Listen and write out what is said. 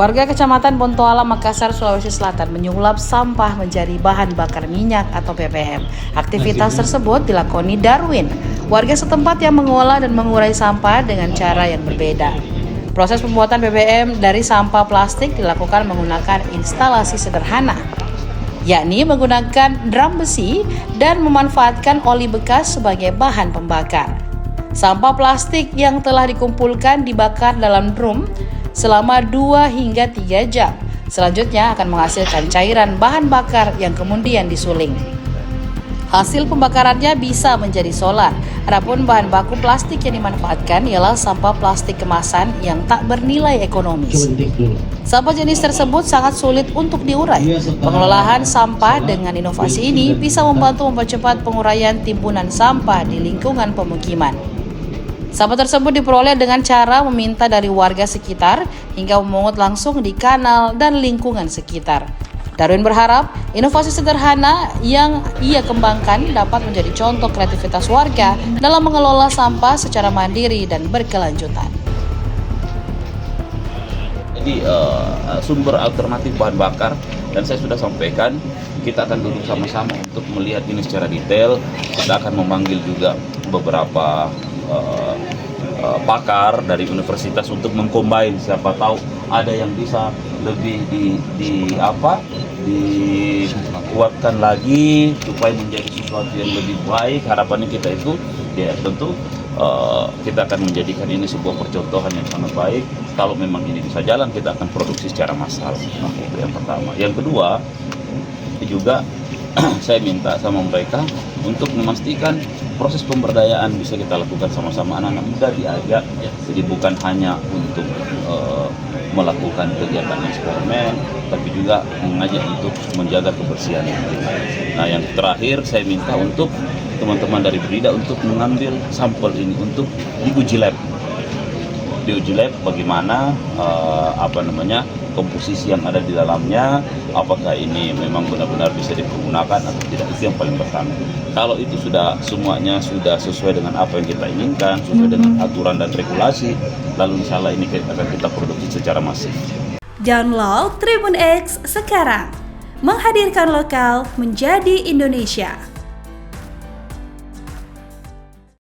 Warga Kecamatan Bontoala, Makassar, Sulawesi Selatan menyulap sampah menjadi bahan bakar minyak atau BBM. Aktivitas tersebut dilakoni Darwin, warga setempat yang mengolah dan mengurai sampah dengan cara yang berbeda. Proses pembuatan BBM dari sampah plastik dilakukan menggunakan instalasi sederhana, yakni menggunakan drum besi dan memanfaatkan oli bekas sebagai bahan pembakar. Sampah plastik yang telah dikumpulkan dibakar dalam drum selama 2 hingga 3 jam. Selanjutnya akan menghasilkan cairan bahan bakar yang kemudian disuling. Hasil pembakarannya bisa menjadi solar. Adapun bahan baku plastik yang dimanfaatkan ialah sampah plastik kemasan yang tak bernilai ekonomis. Sampah jenis tersebut sangat sulit untuk diurai. Pengelolaan sampah dengan inovasi ini bisa membantu mempercepat penguraian timbunan sampah di lingkungan pemukiman. Sampah tersebut diperoleh dengan cara meminta dari warga sekitar hingga memungut langsung di kanal dan lingkungan sekitar. Darwin berharap inovasi sederhana yang ia kembangkan dapat menjadi contoh kreativitas warga dalam mengelola sampah secara mandiri dan berkelanjutan. Jadi sumber alternatif bahan bakar, dan saya sudah sampaikan kita akan duduk sama-sama untuk melihat ini secara detail. Kita akan memanggil juga beberapa pakar dari universitas untuk mengcombine, siapa tahu ada yang bisa lebih dikuatkan lagi supaya menjadi sesuatu yang lebih baik. Harapannya kita itu ya tentu kita akan menjadikan ini sebuah percontohan yang sangat baik. Kalau memang ini bisa jalan, kita akan produksi secara massal. Itu yang pertama. Yang kedua juga saya minta sama mereka untuk memastikan proses pemberdayaan bisa kita lakukan sama-sama, anak-anak muda diajak. Jadi bukan hanya untuk melakukan kegiatan eksperimen, tapi juga mengajak untuk menjaga kebersihan. Nah, yang terakhir saya minta untuk teman-teman dari Brida untuk mengambil sampel ini untuk diuji lab. Diuji lab bagaimana komposisi yang ada di dalamnya, apakah ini memang benar-benar bisa dipergunakan atau tidak. Itu yang paling pertama. Kalau itu semuanya sudah sesuai dengan apa yang kita inginkan, sesuai dengan aturan dan regulasi, lalu insya Allah ini akan kita produksi secara masif. Download Tribun X sekarang, menghadirkan lokal menjadi Indonesia.